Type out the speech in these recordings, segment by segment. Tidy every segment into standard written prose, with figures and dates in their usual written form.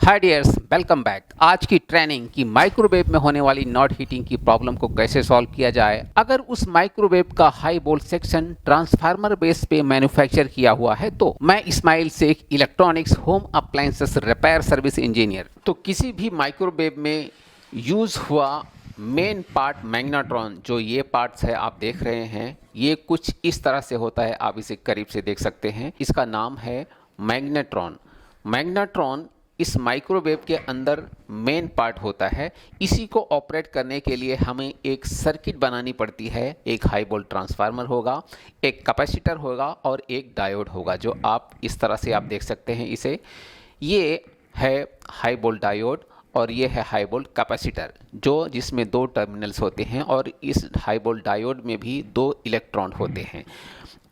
हाय dears, welcome back. आज की training की माइक्रोवेव में होने वाली नॉट हीटिंग की प्रॉब्लम को कैसे सॉल्व किया जाए। अगर उस माइक्रोवेव का high volt section transformer base पे मैन्युफैक्चर किया हुआ है तो मैं Ismail Shaikh, electronics home appliances repair service engineer. तो किसी भी माइक्रोवेव में यूज हुआ मेन पार्ट मैग्नेट्रॉन, जो ये पार्ट्स है आप देख रहे हैं, ये कुछ इस तरह से होता है। आप इसे करीब से देख सकते हैं। इसका नाम है मैग्नेट्रॉन। मैग्नेट्रॉन इस माइक्रोवेव के अंदर मेन पार्ट होता है। इसी को ऑपरेट करने के लिए हमें एक सर्किट बनानी पड़ती है। एक हाई वोल्ट ट्रांसफार्मर होगा, एक कैपेसिटर होगा और एक डायोड होगा, जो आप इस तरह से आप देख सकते हैं इसे। ये है हाई वोल्ट डायोड और ये है हाई वोल्ट कैपेसिटर, जो जिसमें दो टर्मिनल्स होते हैं और इस हाई वोल्ट डायोड में भी दो इलेक्ट्रॉन होते हैं।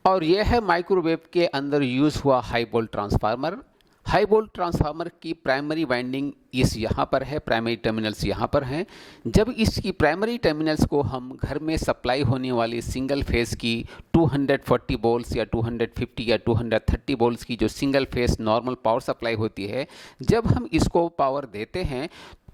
और यह है माइक्रोवेव के अंदर यूज़ हुआ high volt transformer. High volt transformer की प्राइमरी वाइंडिंग इस यहाँ पर है, प्राइमरी टर्मिनल्स यहाँ पर हैं। जब इसकी प्राइमरी टर्मिनल्स को हम घर में सप्लाई होने वाली सिंगल फेस की 240 वोल्ट्स या 250 या 230 वोल्ट्स की जो single phase normal power supply होती है, जब हम इसको पावर देते हैं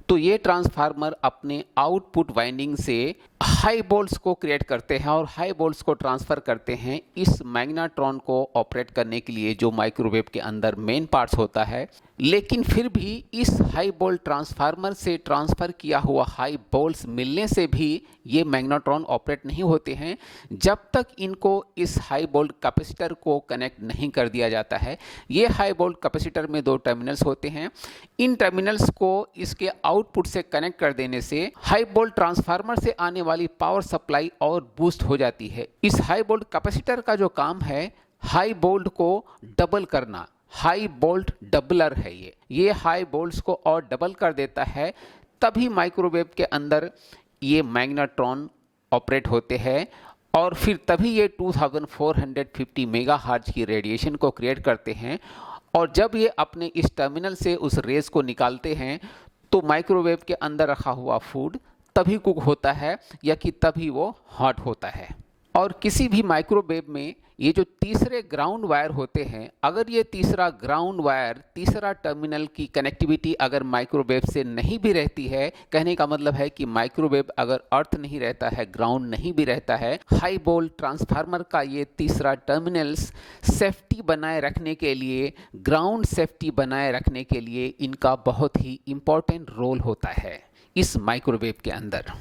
तो ये ट्रांसफार्मर अपने आउटपुट वाइंडिंग से हाई वोल्ट्स को क्रिएट करते हैं और हाई वोल्ट्स को ट्रांसफ़र करते हैं इस मैग्नेट्रॉन को ऑपरेट करने के लिए, जो माइक्रोवेव के अंदर मेन पार्ट्स होता है। लेकिन फिर भी इस हाई वोल्ट ट्रांसफार्मर से ट्रांसफ़र किया हुआ हाई वोल्ट्स मिलने से भी ये मैग्नेट्रॉन ऑपरेट नहीं होते हैं, जब तक इनको इस हाई वोल्ट कैपेसिटर को कनेक्ट नहीं कर दिया जाता है। ये हाई वोल्ट कैपेसिटर में दो टर्मिनल्स होते हैं। इन टर्मिनल्स को इसके आउटपुट से कनेक्ट कर देने से हाई वोल्ट ट्रांसफार्मर से आने वाली पावर सप्लाई और बूस्ट हो जाती है। इस हाई वोल्ट कैपेसिटर का जो काम है, हाई वोल्ट को डबल करना। हाई वोल्ट डबलर है ये हाई वोल्ट्स को और डबल कर देता है। तभी माइक्रोवेव के अंदर ये मैग्नेट्रॉन ऑपरेट होते हैं और फिर तभी ये 2450 मेगाहर्ट्ज की रेडिएशन को क्रिएट करते हैं। और जब ये अपने इस टर्मिनल से उस रेस को निकालते हैं तो माइक्रोवेव के अंदर रखा हुआ फूड तभी कुक होता है या कि तभी वो हॉट होता है। और किसी भी माइक्रोवेव में ये जो तीसरे ग्राउंड वायर होते हैं, अगर ये तीसरा ग्राउंड वायर, तीसरा टर्मिनल की कनेक्टिविटी अगर माइक्रोवेव से नहीं भी रहती है, कहने का मतलब है कि माइक्रोवेव अगर अर्थ नहीं रहता है, ग्राउंड नहीं भी रहता है, हाई वोल्ट ट्रांसफार्मर का ये तीसरा टर्मिनल्स सेफ्टी बनाए रखने के लिए, ग्राउंड सेफ्टी बनाए रखने के लिए इनका बहुत ही इम्पोर्टेंट रोल होता है इस माइक्रोवेव के अंदर।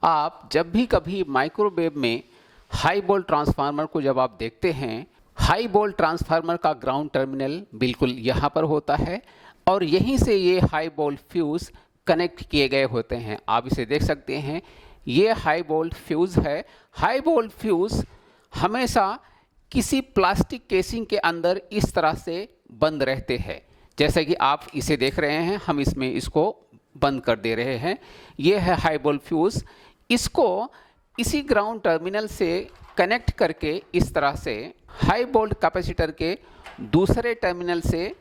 आप जब भी कभी माइक्रोवेव में हाई वोल्ट ट्रांसफार्मर को जब आप देखते हैं, हाई वोल्ट ट्रांसफार्मर का ग्राउंड टर्मिनल बिल्कुल यहाँ पर होता है और यहीं से ये हाई वोल्ट फ्यूज़ कनेक्ट किए गए होते हैं। आप इसे देख सकते हैं, ये हाई वोल्ट फ्यूज़ है। हाई वोल्ट फ्यूज़ हमेशा किसी प्लास्टिक केसिंग के अंदर इस तरह से बंद रहते हैं, जैसे कि आप इसे देख रहे हैं। हम इसमें इसको बंद कर दे रहे हैं। ये है हाई वोल्ट फ्यूज़। इसको इसी ग्राउंड टर्मिनल से कनेक्ट करके इस तरह से हाई वोल्ट कैपेसिटर के दूसरे टर्मिनल से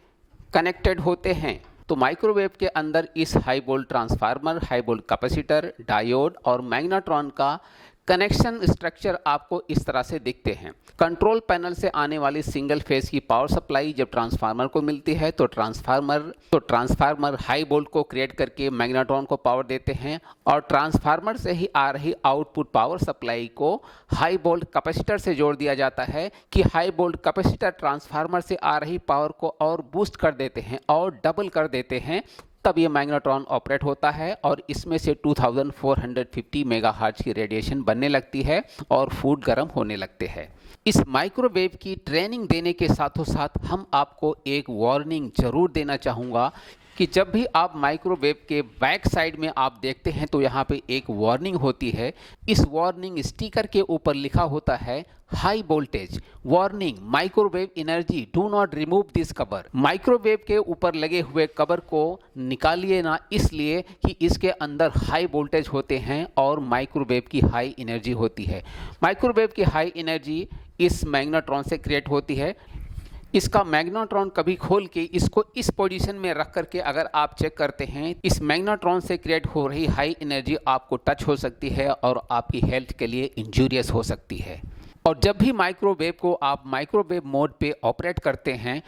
कनेक्टेड होते हैं। तो माइक्रोवेव के अंदर इस high volt transformer, high volt capacitor, diode और मैग्नेट्रॉन का कनेक्शन स्ट्रक्चर आपको इस तरह से दिखते हैं। कंट्रोल पैनल से आने वाली सिंगल फेज की पावर सप्लाई जब ट्रांसफार्मर को मिलती है तो ट्रांसफार्मर हाई वोल्ट को क्रिएट करके मैग्नेट्रॉन को पावर देते हैं और ट्रांसफार्मर से ही आ रही आउटपुट पावर सप्लाई को हाई वोल्ट कैपेसिटर से जोड़ दिया जाता है कि हाई वोल्ट कैपेसिटर ट्रांसफार्मर से आ रही पावर को और बूस्ट कर देते हैं और डबल कर देते हैं। तब ये मैग्नेट्रॉन ऑपरेट होता है और इसमें से 2450 मेगाहर्ट्ज की रेडिएशन बनने लगती है और फूड गर्म होने लगते हैं। इस माइक्रोवेव की ट्रेनिंग देने के साथों साथ हम आपको एक वार्निंग जरूर देना चाहूँगा कि जब भी आप माइक्रोवेव के बैक साइड में आप देखते हैं तो यहाँ पे एक वार्निंग होती है। इस वार्निंग स्टिकर के ऊपर लिखा होता है high voltage warning, microwave energy, do not remove this cover. Microwave के ऊपर लगे हुए कवर को निकालिए ना, इसलिए कि इसके अंदर हाई वोल्टेज होते हैं और माइक्रोवेव की हाई एनर्जी होती है। माइक्रोवेव की हाई एनर्जी इस मैग्नेट्रॉन से क्रिएट होती है। इसका मैग्नेट्रॉन कभी खोल के इसको इस पोजीशन में रख करके अगर आप चेक करते हैं, इस मैग्नेट्रॉन से क्रिएट हो रही हाई एनर्जी आपको टच हो सकती है और आपकी हेल्थ के लिए इंजूरियस हो सकती है। और जब भी माइक्रोवेव को आप माइक्रोवेव मोड पे ऑपरेट करते हैं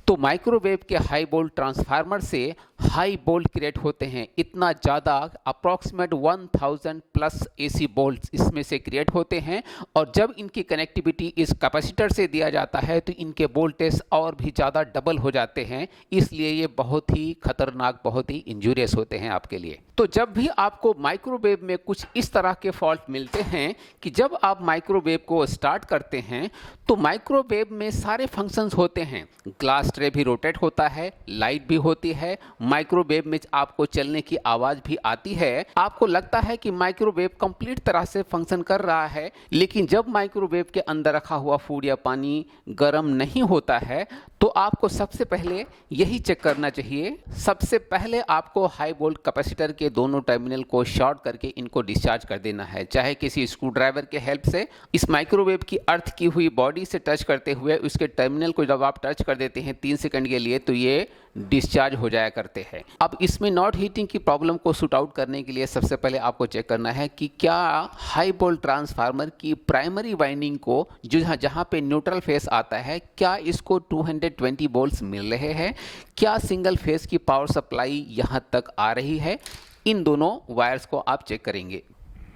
तो माइक्रोवेव के हाई वोल्ट ट्रांसफार्मर से हाई बोल्ट क्रिएट होते हैं, इतना ज़्यादा अप्रॉक्सीमेट 1000 प्लस एसी बोल्ट्स इसमें से क्रिएट होते हैं। और जब इनकी कनेक्टिविटी इस कैपेसिटर से दिया जाता है तो इनके वोल्टेज और भी ज़्यादा डबल हो जाते हैं, इसलिए ये बहुत ही खतरनाक, बहुत ही इंजूरियस होते हैं आपके लिए। तो जब भी आपको माइक्रोवेव में कुछ इस तरह के फॉल्ट मिलते हैं कि जब आप माइक्रोवेव को स्टार्ट करते हैं तो माइक्रोवेव में सारे फंक्शंस होते हैं, ग्लास ट्रे भी रोटेट होता है, लाइट भी होती है, माइक्रोवेव में आपको चलने की आवाज़ भी आती है। आपको लगता है कि माइक्रोवेव कंप्लीट तरह से फंक्शन कर रहा है, लेकिन जब माइक्रोवेव के अंदर रखा हुआ फूड या पानी गर्म नहीं होता है तो आपको सबसे पहले यही चेक करना चाहिए। सबसे पहले आपको हाई वोल्ट कैपेसिटर के दोनों टर्मिनल को शॉर्ट करके इनको डिस्चार्ज कर देना है, चाहे किसी स्क्रू ड्राइवर के हेल्प से। इस माइक्रोवेव की अर्थ की हुई बॉडी से टच करते हुए उसके टर्मिनल को जब आप टच कर देते हैं 3 सेकंड के लिए तो ये डिस्चार्ज हो जाया करते हैं। अब इसमें नॉट हीटिंग की प्रॉब्लम को शूट आउट करने के लिए सबसे पहले आपको चेक करना है कि क्या हाई वोल्ट ट्रांसफार्मर की प्राइमरी वाइंडिंग को जो जहाँ पे न्यूट्रल फेस आता है, क्या इसको 220 वोल्ट्स मिल रहे हैं, क्या सिंगल फेस की पावर सप्लाई यहाँ तक आ रही है। इन दोनों वायर्स को आप चेक करेंगे।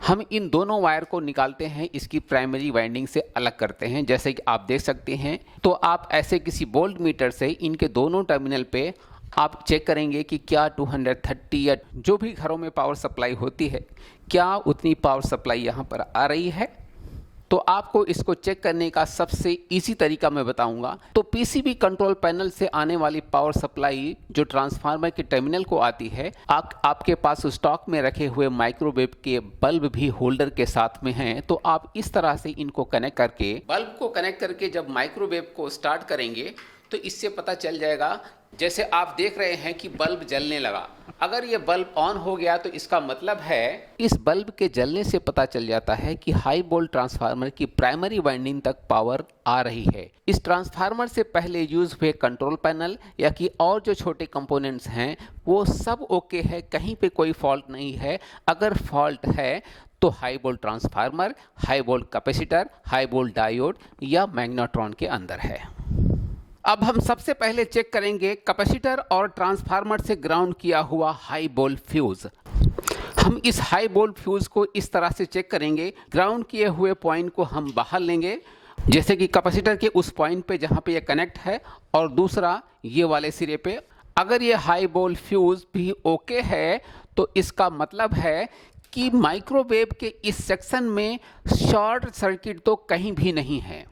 हम इन दोनों वायर को निकालते हैं, इसकी प्राइमरी वाइंडिंग से अलग करते हैं, जैसे कि आप देख सकते हैं। तो आप ऐसे किसी वोल्ट मीटर से इनके दोनों टर्मिनल पे आप चेक करेंगे कि क्या 230 या जो भी घरों में पावर सप्लाई होती है, क्या उतनी पावर सप्लाई यहाँ पर आ रही है। तो आपको इसको चेक करने का सबसे इजी तरीका मैं बताऊंगा। तो पीसीबी कंट्रोल पैनल से आने वाली पावर सप्लाई जो ट्रांसफार्मर के टर्मिनल को आती है, आपके पास स्टॉक में रखे हुए माइक्रोवेव के बल्ब भी होल्डर के साथ में हैं, तो आप इस तरह से इनको कनेक्ट करके, बल्ब को कनेक्ट करके जब माइक्रोवेव को स्टार्ट करेंगे तो इससे पता चल जाएगा। जैसे आप देख रहे हैं कि बल्ब जलने लगा, अगर ये बल्ब ऑन हो गया तो इसका मतलब है, इस बल्ब के जलने से पता चल जाता है कि हाई वोल्ट ट्रांसफार्मर की प्राइमरी वाइंडिंग तक पावर आ रही है। इस ट्रांसफार्मर से पहले यूज हुए कंट्रोल पैनल या कि और जो छोटे कंपोनेंट्स हैं वो सब ओके है, कहीं पे कोई फॉल्ट नहीं है। अगर फॉल्ट है तो high volt transformer, high volt capacitor, high volt diode या मैग्नेट्रॉन के अंदर है। अब हम सबसे पहले चेक करेंगे कैपेसिटर और ट्रांसफार्मर से ग्राउंड किया हुआ हाई वोल्ट फ्यूज। हम इस हाई वोल्ट फ्यूज को इस तरह से चेक करेंगे। ग्राउंड किए हुए पॉइंट को हम बाहर लेंगे, जैसे कि कैपेसिटर के उस पॉइंट पे जहाँ पे ये कनेक्ट है, और दूसरा ये वाले सिरे पे। अगर ये हाई वोल्ट फ्यूज भी ओके है तो इसका मतलब है कि माइक्रोवेव के इस सेक्शन में शॉर्ट सर्किट तो कहीं भी नहीं है।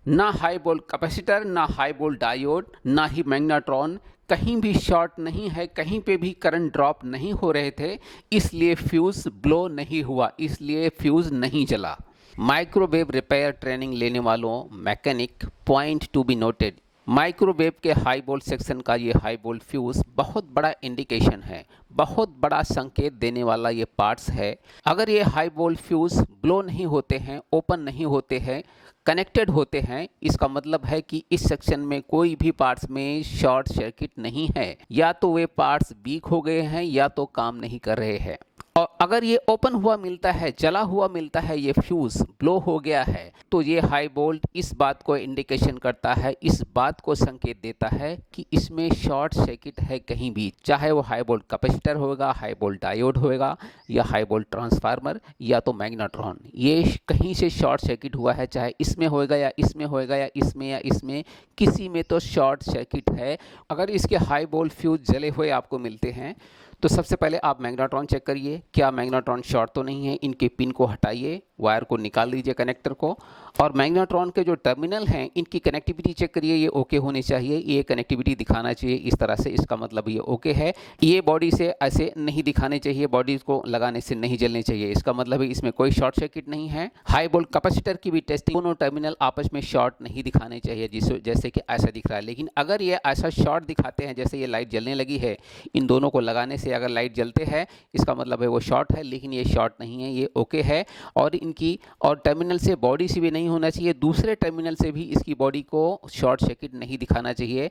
ना हाई वोल्ट कैपेसिटर, ना हाई वोल्ट डायोड, ना ही मैग्नेट्रॉन, कहीं भी शॉर्ट नहीं है, कहीं पे भी करंट ड्रॉप नहीं हो रहे थे, इसलिए फ्यूज ब्लो नहीं हुआ, इसलिए फ्यूज नहीं जला। माइक्रोवेव रिपेयर ट्रेनिंग लेने वालों mechanic, point to be noted, microwave के हाई वोल्ट सेक्शन का ये हाई वोल्ट फ्यूज बहुत बड़ा इंडिकेशन है, बहुत बड़ा संकेत देने वाला ये पार्ट्स है। अगर ये हाई वोल्ट फ्यूज ब्लो नहीं होते हैं, ओपन नहीं होते हैं, कनेक्टेड होते हैं, इसका मतलब है कि इस सेक्शन में कोई भी पार्ट्स में शॉर्ट सर्किट नहीं है, या तो वे पार्ट्स वीक हो गए हैं या तो काम नहीं कर रहे हैं। और अगर ये ओपन हुआ मिलता है, जला हुआ मिलता है, ये फ्यूज ब्लो हो गया है, तो ये हाई वोल्ट इस बात को इंडिकेशन करता है, इस बात को संकेत देता है कि इसमें शॉर्ट सर्किट है कहीं भी, चाहे वो हाई वोल्ट कैपेसिटर होगा, हाई वोल्ट डायोड होगा, या हाई वोल्ट ट्रांसफार्मर, या तो मैग्नेट्रॉन, ये कहीं से शॉर्ट सर्किट हुआ है, चाहे इसमें होएगा या इसमें होएगा या इसमें, किसी में तो शॉर्ट सर्किट है। अगर इसके हाई वोल्ट फ्यूज जले हुए आपको मिलते हैं तो सबसे पहले आप मैग्नेट्रॉन चेक करिए, क्या मैग्नेट्रॉन शॉर्ट तो नहीं है। इनके पिन को हटाइए, वायर को निकाल लीजिए कनेक्टर को, और मैग्नेट्रॉन के जो टर्मिनल हैं इनकी कनेक्टिविटी चेक करिए, ये ओके होनी चाहिए, ये कनेक्टिविटी दिखाना चाहिए इस तरह से, इसका मतलब ये ओके है। ये बॉडी से ऐसे नहीं दिखाने चाहिए, बॉडी को लगाने से नहीं जलने चाहिए, इसका मतलब है इसमें कोई शॉर्ट सर्किट नहीं है। हाई वोल्ट कैपेसिटर की भी टेस्टिंग, दोनों टर्मिनल आपस में शॉर्ट नहीं दिखाने चाहिए, जैसे कि ऐसा दिख रहा है। लेकिन अगर ये ऐसा शॉर्ट दिखाते हैं, जैसे ये लाइट जलने लगी है, इन दोनों को लगाने से अगर लाइट जलते हैं, इसका मतलब है वो शॉर्ट है, लेकिन ये शॉर्ट नहीं है, ये ओके है। और इनकी और टर्मिनल से, बॉडी से भी नहीं होना चाहिए, दूसरे टर्मिनल से भी इसकी बॉडी को शॉर्ट सर्किट नहीं दिखाना चाहिए,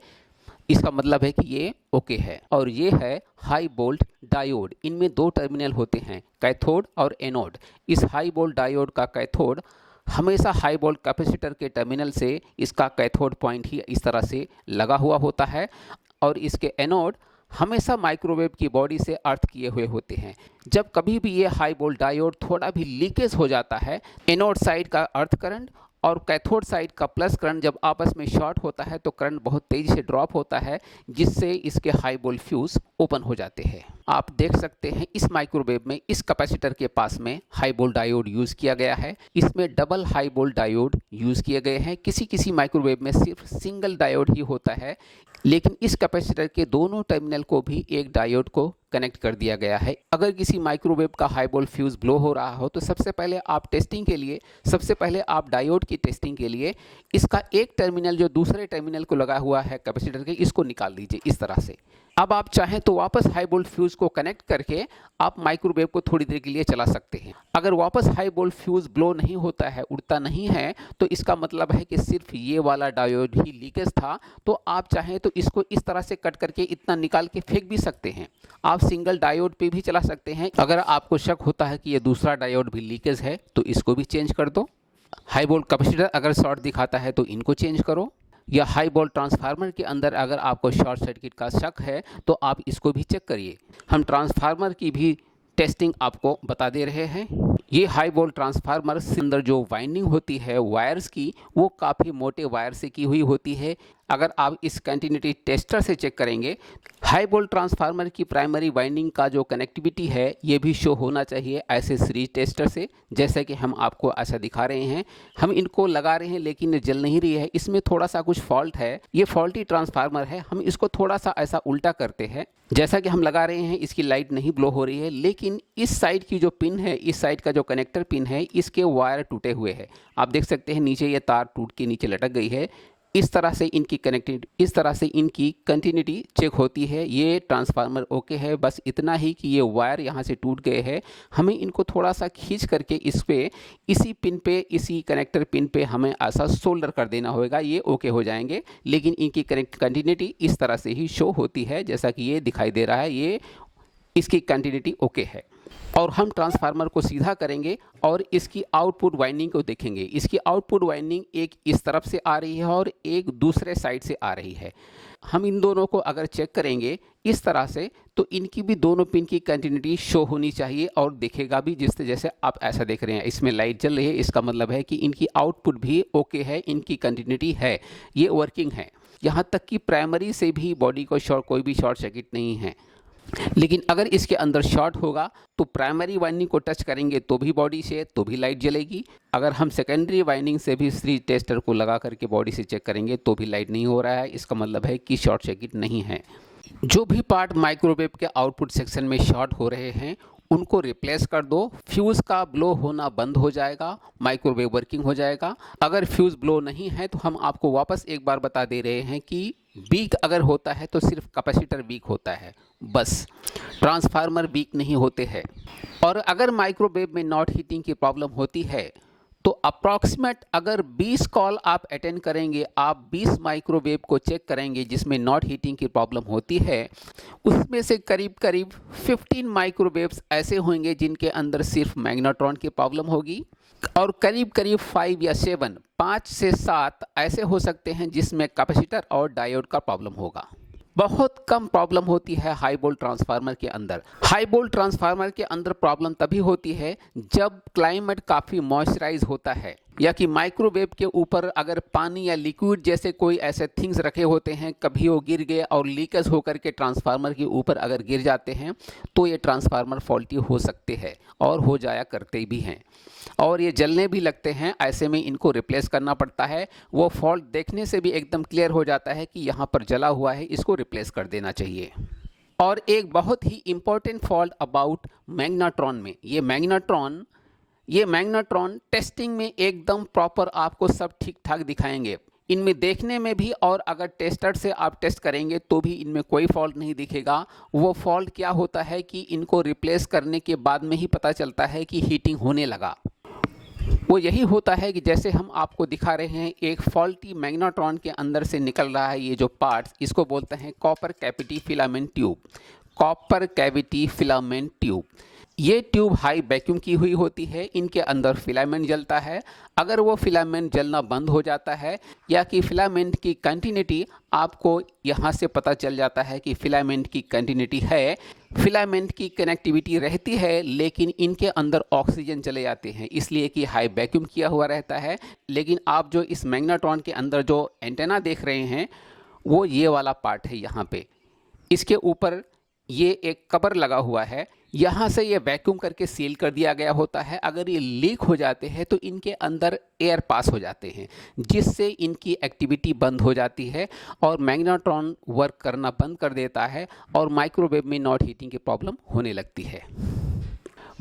इसका मतलब है कि ये ओके है। और ये है हाई वोल्ट डायोड। इनमें दो टर्मिनल होते हैं, कैथोड और एनोड। इस हाई वोल्ट डायोड का कैथोड हमेशा हाई वोल्ट कैपेसिटर के टर्मिनल से इसका कैथोड पॉइंट ही इस तरह से लगा हुआ होता है, और इसके एनोड हमेशा माइक्रोवेव की बॉडी से अर्थ किए हुए होते हैं। जब कभी भी ये हाई वोल्ट डायोड थोड़ा भी लीकेज हो जाता है, एनोड साइड का अर्थ करंट और कैथोड साइड का प्लस करंट जब आपस में शॉर्ट होता है तो करंट बहुत तेज़ी से ड्रॉप होता है, जिससे इसके हाई वोल्ट फ्यूज़ ओपन हो जाते हैं। आप देख सकते हैं इस माइक्रोवेव में इस कैपेसिटर के पास में हाई वोल्ट डायोड यूज़ किया गया है। इसमें double high volt diode use किए गए हैं। किसी किसी माइक्रोवेव में सिर्फ सिंगल डायोड ही होता है, लेकिन इस कैपेसिटर के दोनों टर्मिनल को भी एक डायोड को कनेक्ट कर दिया गया है। अगर किसी माइक्रोवेव का हाई वोल्ट फ्यूज़ ब्लो हो रहा हो तो सबसे पहले आप डायोड की टेस्टिंग के लिए इसका एक टर्मिनल जो दूसरे टर्मिनल को लगा हुआ है कैपेसिटर के, इसको निकाल दीजिए इस तरह से। अब आप चाहें तो वापस हाई वोल्ट फ्यूज़ को कनेक्ट करके आप माइक्रोवेव को थोड़ी देर के लिए चला सकते हैं। अगर वापस हाई वोल्ट फ्यूज़ ब्लो नहीं होता है, उड़ता नहीं है, तो इसका मतलब है कि सिर्फ ये वाला डायोड ही लीकेज था। तो आप चाहें तो इसको इस तरह से कट करके इतना निकाल के फेंक भी सकते हैं। आप सिंगल डायोड पे भी चला सकते हैं। अगर आपको शक होता है कि ये दूसरा डायोड भी लीकेज है तो इसको भी चेंज कर दो। हाई वोल्ट कैपेसिटर अगर शॉर्ट दिखाता है तो इनको चेंज करो, या हाई वोल्ट ट्रांसफार्मर के अंदर अगर आपको शॉर्ट सर्किट का शक है तो आप इसको भी चेक करिए। हम ट्रांसफार्मर की भी टेस्टिंग आपको बता दे रहे हैं। ये हाई वोल्ट ट्रांसफार्मर के अंदर जो वाइंडिंग होती है वायर्स की, वो काफ़ी मोटे वायर से की हुई होती है। अगर आप इस कंटिन्यूटी टेस्टर से चेक करेंगे, हाई वोल्ट ट्रांसफार्मर की प्राइमरी वाइंडिंग का जो कनेक्टिविटी है ये भी शो होना चाहिए ऐसे सीरीज टेस्टर से, जैसे कि हम आपको ऐसा दिखा रहे हैं। हम इनको लगा रहे हैं लेकिन ये जल नहीं रही है, इसमें थोड़ा सा कुछ फॉल्ट है। ये फॉल्टी ट्रांसफार्मर है। हम इसको थोड़ा सा ऐसा उल्टा करते हैं, जैसा कि हम लगा रहे हैं इसकी लाइट नहीं ब्लो हो रही है, लेकिन इस साइड की जो पिन है, इस साइड का जो कनेक्टर पिन है, इसके वायर टूटे हुए हैं। आप देख सकते हैं नीचे ये तार टूट के नीचे लटक गई है। इस तरह से इनकी कंटिन्यूटी चेक होती है। ये ट्रांसफार्मर ओके है, बस इतना ही कि ये वायर यहाँ से टूट गए हैं। हमें इनको थोड़ा सा खींच करके इसी पिन पे, इसी कनेक्टर पिन पे हमें ऐसा सोल्डर कर देना होगा। ये ओके हो जाएंगे, लेकिन इनकी कंटिन्यूटी इस तरह से ही शो होती है जैसा कि ये दिखाई दे रहा है। ये इसकी कंटिन्यूटी ओके है। और हम ट्रांसफार्मर को सीधा करेंगे और इसकी आउटपुट वाइंडिंग को देखेंगे। इसकी आउटपुट वाइंडिंग एक इस तरफ से आ रही है और एक दूसरे साइड से आ रही है। हम इन दोनों को अगर चेक करेंगे इस तरह से, तो इनकी भी दोनों पिन की कंटिन्यूटी शो होनी चाहिए और दिखेगा भी जैसे आप ऐसा देख रहे हैं। इसमें लाइट जल रही है, इसका मतलब है कि इनकी आउटपुट भी ओके है, इनकी कंटिन्यूटी है, ये वर्किंग है। यहाँ तक कि प्राइमरी से भी बॉडी को कोई भी शॉर्ट सर्किट नहीं है। लेकिन अगर इसके अंदर शॉर्ट होगा तो प्राइमरी वाइंडिंग को टच करेंगे तो भी बॉडी से तो भी लाइट जलेगी। अगर हम सेकेंडरी वाइंडिंग से भी सीरीज टेस्टर को लगा करके बॉडी से चेक करेंगे तो भी लाइट नहीं हो रहा है, इसका मतलब है कि शॉर्ट सर्किट नहीं है। जो भी पार्ट माइक्रोवेव के आउटपुट सेक्शन में शॉर्ट हो रहे हैं उनको रिप्लेस कर दो। फ्यूज़ का ब्लो होना बंद हो जाएगा, माइक्रोवेव वर्किंग हो जाएगा। अगर फ्यूज़ ब्लो नहीं है तो हम आपको वापस एक बार बता दे रहे हैं कि वीक अगर होता है तो सिर्फ कैपेसिटर वीक होता है, बस ट्रांसफार्मर वीक नहीं होते हैं। और अगर माइक्रोवेव में नॉट हीटिंग की प्रॉब्लम होती है तो अप्रॉक्सीमेट अगर 20 कॉल आप अटेंड करेंगे, आप 20 माइक्रोवेव को चेक करेंगे जिसमें नॉट हीटिंग की प्रॉब्लम होती है, उसमें से करीब 15 माइक्रोवेव्स ऐसे होंगे जिनके अंदर सिर्फ मैग्नेट्रॉन की प्रॉब्लम होगी, और करीब 5 से 7 ऐसे हो सकते हैं जिसमें कैपेसिटर और डायोड का प्रॉब्लम होगा। बहुत कम प्रॉब्लम होती है हाई वोल्ट ट्रांसफार्मर के अंदर। हाई वोल्ट ट्रांसफार्मर के अंदर प्रॉब्लम तभी होती है जब क्लाइमेट काफ़ी मॉइस्चराइज होता है, या कि माइक्रोवेव के ऊपर अगर पानी या लिक्विड जैसे कोई ऐसे थिंग्स रखे होते हैं, कभी वो गिर गए और लीकेज होकर के ट्रांसफार्मर के ऊपर अगर गिर जाते हैं तो ये ट्रांसफार्मर फॉल्टी हो सकते हैं और हो जाया करते भी हैं, और ये जलने भी लगते हैं। ऐसे में इनको रिप्लेस करना पड़ता है। वो फॉल्ट देखने से भी एकदम क्लियर हो जाता है कि यहाँ पर जला हुआ है, इसको रिप्लेस कर देना चाहिए। और एक बहुत ही इम्पोर्टेंट फॉल्ट अबाउट मैग्नेट्रॉन में, ये मैग्नेट्रॉन टेस्टिंग में एकदम प्रॉपर आपको सब ठीक ठाक दिखाएंगे। इनमें देखने में भी, और अगर टेस्टर से आप टेस्ट करेंगे तो भी इनमें कोई फॉल्ट नहीं दिखेगा। वो फॉल्ट क्या होता है कि इनको रिप्लेस करने के बाद में ही पता चलता है कि हीटिंग होने लगा। वो यही होता है कि जैसे हम आपको दिखा रहे हैं, एक फॉल्टी मैग्नेट्रॉन के अंदर से निकल रहा है ये जो पार्ट्स, इसको बोलते हैं copper cavity filament tube. Copper cavity filament tube ये ट्यूब हाई वैक्यूम की हुई होती है, इनके अंदर फिलामेंट जलता है। अगर वो फिलामेंट जलना बंद हो जाता है या कि फिलामेंट की कंटिन्यूटी आपको यहाँ से पता चल जाता है कि फिलामेंट की कंटिन्यूटी है, फिलामेंट की कनेक्टिविटी रहती है, लेकिन इनके अंदर ऑक्सीजन चले जाते हैं इसलिए कि हाई वैक्यूम किया हुआ रहता है। लेकिन आप जो इस मैग्नेट्रॉन के अंदर जो एंटेना देख रहे हैं वो ये वाला पार्ट है। यहाँ पे इसके ऊपर ये एक कवर लगा हुआ है, यहाँ से ये वैक्यूम करके सील कर दिया गया होता है। अगर ये लीक हो जाते हैं तो इनके अंदर एयर पास हो जाते हैं, जिससे इनकी एक्टिविटी बंद हो जाती है और मैग्नेट्रॉन वर्क करना बंद कर देता है और माइक्रोवेव में नॉट हीटिंग की प्रॉब्लम होने लगती है।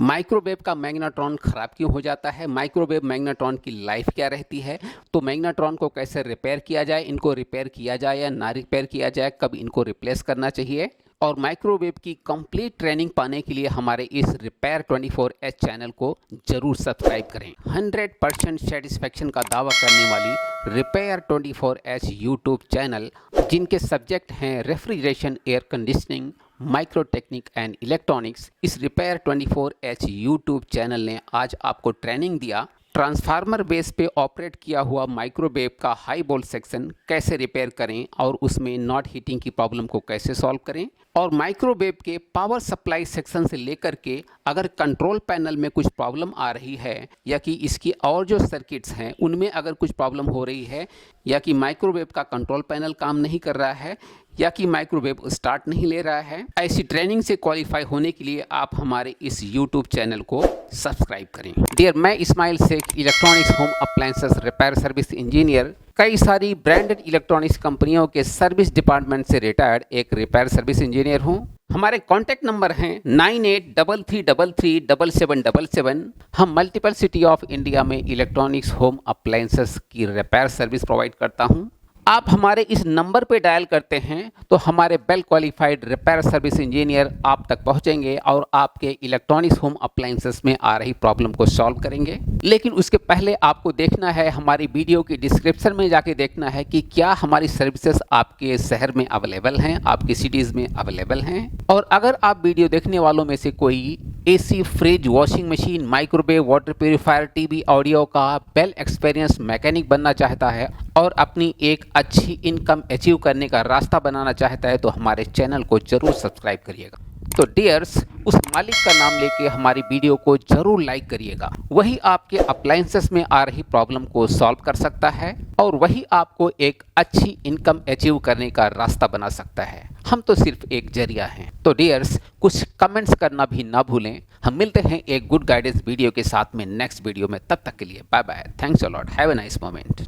माइक्रोवेव का मैग्नेट्रॉन ख़राब क्यों हो जाता है, माइक्रोवेव मैग्नेट्रॉन की लाइफ क्या रहती है, तो मैग्नेट्रॉन को कैसे रिपेयर किया जाए, इनको रिपेयर किया जाए या ना रिपेयर किया जाए, कब इनको रिप्लेस करना चाहिए, और माइक्रोवेव की कंप्लीट ट्रेनिंग पाने के लिए हमारे इस रिपेयर 24H चैनल को जरूर सब्सक्राइब करें। 100% सेटिस्फेक्शन का दावा करने वाली रिपेयर 24H यूट्यूब चैनल, जिनके सब्जेक्ट हैं refrigeration, air conditioning, microtechnic and electronics, इस रिपेयर 24H यूट्यूब चैनल ने आज आपको ट्रेनिंग दिया ट्रांसफार्मर बेस पे ऑपरेट किया हुआ माइक्रोवेव का हाई वोल्ट सेक्शन कैसे रिपेयर करें और उसमें नॉट हीटिंग की प्रॉब्लम को कैसे सॉल्व करें, और माइक्रोवेव के पावर सप्लाई सेक्शन से लेकर के अगर कंट्रोल पैनल में कुछ प्रॉब्लम आ रही है या कि इसकी और जो सर्किट्स हैं उनमें अगर कुछ प्रॉब्लम हो रही है या कि माइक्रोवेव का कंट्रोल पैनल काम नहीं कर रहा है या कि माइक्रोवेव स्टार्ट नहीं ले रहा है, ऐसी ट्रेनिंग से क्वालिफाई होने के लिए आप हमारे इस यूट्यूब चैनल को सब्सक्राइब करें। डियर, मैं Ismail Shaikh, electronics home appliances repair service engineer, कई सारी ब्रांडेड इलेक्ट्रॉनिक्स कंपनियों के सर्विस डिपार्टमेंट से रिटायर्ड एक रिपेयर सर्विस इंजीनियर हूं। हमारे कॉन्टैक्ट नंबर हैं 9833337777। हम मल्टीपल सिटी ऑफ इंडिया में इलेक्ट्रॉनिक्स होम अप्लायंसेस की रिपेयर सर्विस प्रोवाइड करता हूं। आप हमारे इस नंबर पे डायल करते हैं तो हमारे well qualified repair service engineer आप तक पहुंचेंगे और आपके इलेक्ट्रॉनिक्स होम अप्लायंसेस में आ रही प्रॉब्लम को सॉल्व करेंगे। लेकिन उसके पहले आपको देखना है, हमारी वीडियो की डिस्क्रिप्शन में जाके देखना है कि क्या हमारी सर्विसेज आपके शहर में अवेलेबल हैं, आपकी सिटीज़ में अवेलेबल हैं। और अगर आप वीडियो देखने वालों में से कोई AC, fridge, washing machine, microwave, water purifier, TV, audio का वेल एक्सपीरियंस मैकेनिक बनना चाहता है और अपनी एक अच्छी इनकम अचीव करने का रास्ता बनाना चाहता है तो हमारे चैनल को जरूर सब्सक्राइब करिएगा। तो डियर्स, उस मालिक का नाम लेके हमारी वीडियो को जरूर लाइक करिएगा। वही आपके अप्लायंसेस में आ रही प्रॉब्लम को सॉल्व कर सकता है और वही आपको एक अच्छी इनकम अचीव करने का रास्ता बना सकता है। हम तो सिर्फ एक जरिया हैं। तो डियर्स, कुछ कमेंट्स करना भी ना भूलें। हम मिलते हैं एक गुड गाइडेंस वीडियो के साथ में नेक्स्ट वीडियो में। तब तक के लिए bye bye, thanks a lot, have a nice moment.